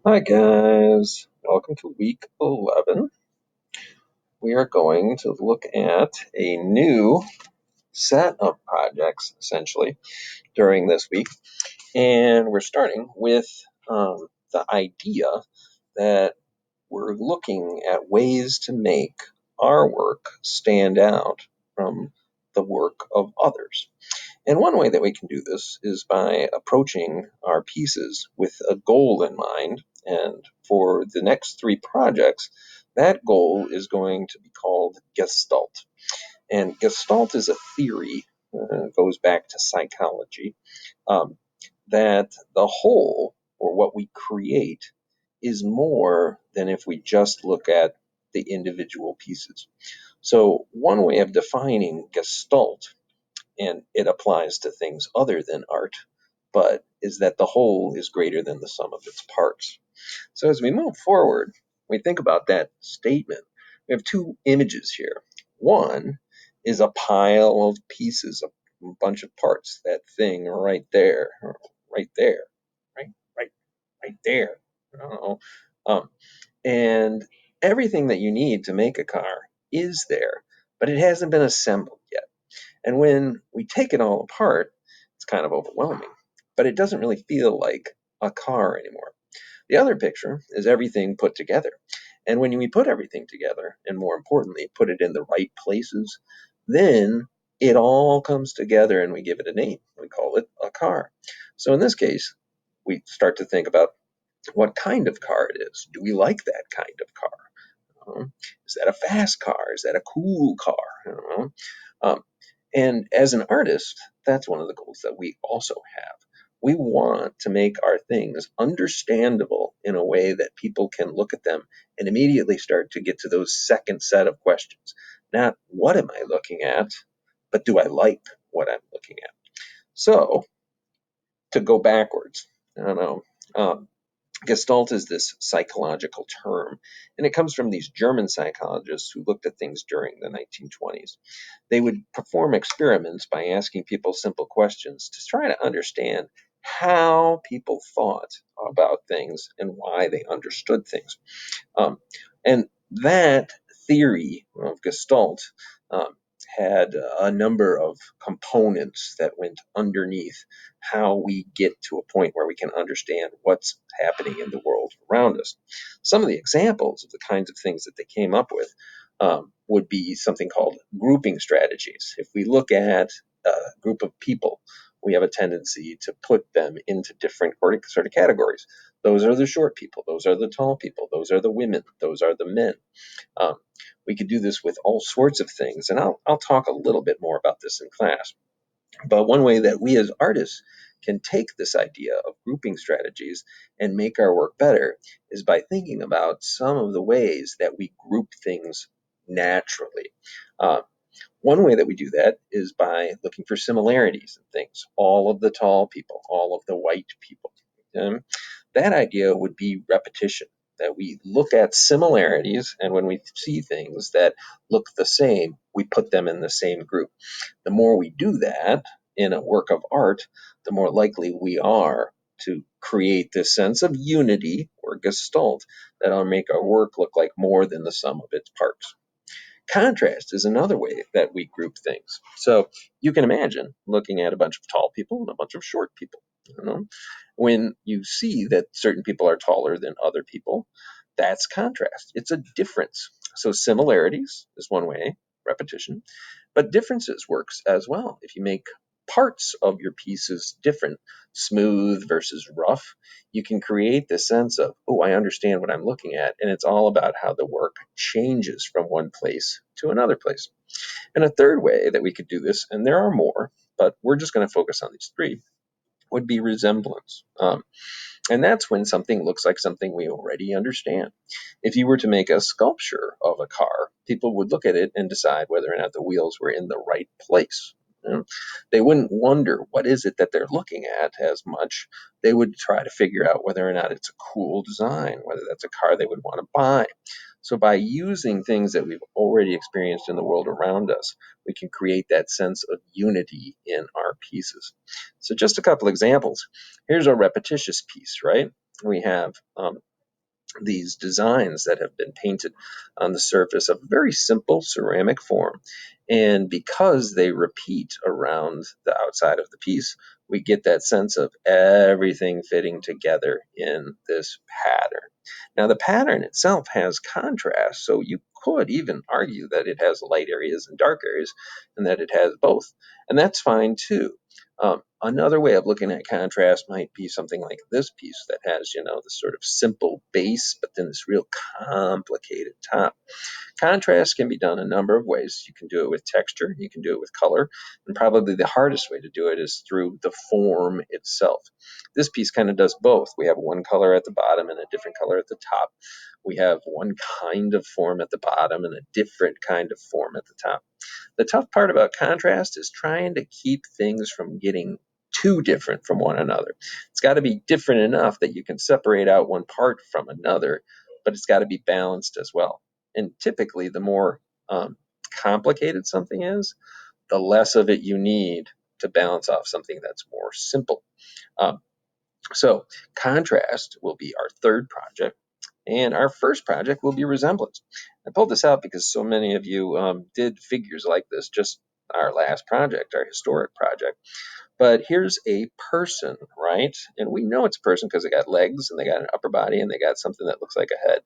Hi guys, welcome to week 11. We are going to look at a new set of projects essentially during this week, and we're starting with the idea that we're looking at ways to make our work stand out from the work of others. And one way that we can do this is by approaching our pieces with a goal in mind. And for the next three projects, that goal is going to be called Gestalt. And Gestalt is a theory, goes back to psychology, um, that the whole, or what we create, is more than if we just look at the individual pieces. So, one way of defining Gestalt, and it applies to things other than art, but is that the whole is greater than the sum of its parts. So as we move forward, we think about that statement. We have two images here. One is a pile of pieces, a bunch of parts, that thing right there, right there, right, right, right there. I don't know. And everything that you need to make a car is there, but it hasn't been assembled yet. And when we take it all apart, it's kind of overwhelming, but it doesn't really feel like a car anymore. The other picture is everything put together. And when we put everything together, and more importantly, put it in the right places, then it all comes together and we give it a name. We call it a car. So in this case, we start to think about what kind of car it is. Do we like that kind of car? Is that a fast car? Is that a cool car? I don't know. And as an artist, that's one of the goals that we also have. We want to make our things understandable in a way that people can look at them and immediately start to get to those second set of questions. Not what am I looking at, but do I like what I'm looking at? So, to go backwards, I don't know. Gestalt is this psychological term, and it comes from these German psychologists who looked at things during the 1920s. They would perform experiments by asking people simple questions to try to understand how people thought about things and why they understood things. Um, and that theory of Gestalt um, had a number of components that went underneath how we get to a point where we can understand what's happening in the world around us. Some of the examples of the kinds of things that they came up with would be something called grouping strategies. If we look at a group of people, we have a tendency to put them into different sort of categories. Those are the short people. Those are the tall people. Those are the women. Those are the men. Um, we could do this with all sorts of things, and I'll talk a little bit more about this in class. But one way that we as artists can take this idea of grouping strategies and make our work better is by thinking about some of the ways that we group things naturally. Uh, One way that we do that is by looking for similarities in things. All of the tall people, all of the white people. That idea would be repetition, that we look at similarities, and when we see things that look the same, we put them in the same group. The more we do that in a work of art, the more likely we are to create this sense of unity or gestalt that'll make our work look like more than the sum of its parts. Contrast is another way that we group things. So you can imagine looking at a bunch of tall people and a bunch of short people. You know? When you see that certain people are taller than other people, that's contrast. It's a difference. So similarities is one way, repetition, but differences works as well. If you make parts of your pieces different, smooth versus rough, you can create this sense of, oh, I understand what I'm looking at. And it's all about how the work changes from one place to another place. And a third way that we could do this, and there are more, but we're just going to focus on these three, would be resemblance. And that's when something looks like something we already understand. If you were to make a sculpture of a car, people would look at it and decide whether or not the wheels were in the right place. You know, they wouldn't wonder what is it that they're looking at as much. They would try to figure out whether or not it's a cool design, whether that's a car they would want to buy. So by using things that we've already experienced in the world around us, we can create that sense of unity in our pieces. So just a couple examples. Here's a repetitious piece, right? We have these designs that have been painted on the surface of a very simple ceramic form. And because they repeat around the outside of the piece, we get that sense of everything fitting together in this pattern. Now, the pattern itself has contrast, so you could even argue that it has light areas and dark areas, and that it has both. And that's fine too. Another way of looking at contrast might be something like this piece that has, this sort of simple base, but then this real complicated top. Contrast can be done a number of ways. You can do it with texture, you can do it with color, and probably the hardest way to do it is through the form itself. This piece kind of does both. We have one color at the bottom and a different color at the top. We have one kind of form at the bottom and a different kind of form at the top. The tough part about contrast is trying to keep things from getting too different from one another. It's got to be different enough that you can separate out one part from another, but it's got to be balanced as well. And typically, the more complicated something is, the less of it you need to balance off something that's more simple. Um, so contrast will be our third project. And our first project will be resemblance. I pulled this out because so many of you did figures like this, just our last project, our historic project. But here's a person, right? And we know it's a person because they got legs and they got an upper body and they got something that looks like a head.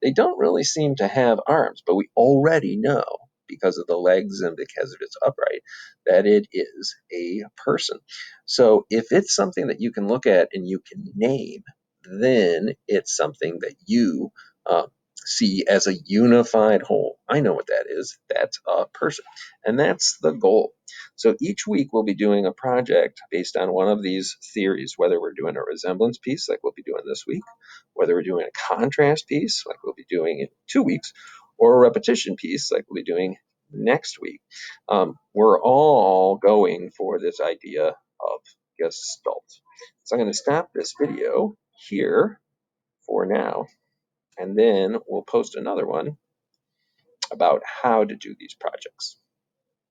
They don't really seem to have arms, but we already know because of the legs and because of its upright that it is a person. So if it's something that you can look at and you can name, then it's something that you see as a unified whole. I know what that is. That's a person. And that's the goal. So each week we'll be doing a project based on one of these theories, whether we're doing a resemblance piece like we'll be doing this week, whether we're doing a contrast piece like we'll be doing in 2 weeks, or a repetition piece like we'll be doing next week. We're all going for this idea of Gestalt. So I'm going to stop this video here for now, and then we'll post another one about how to do these projects.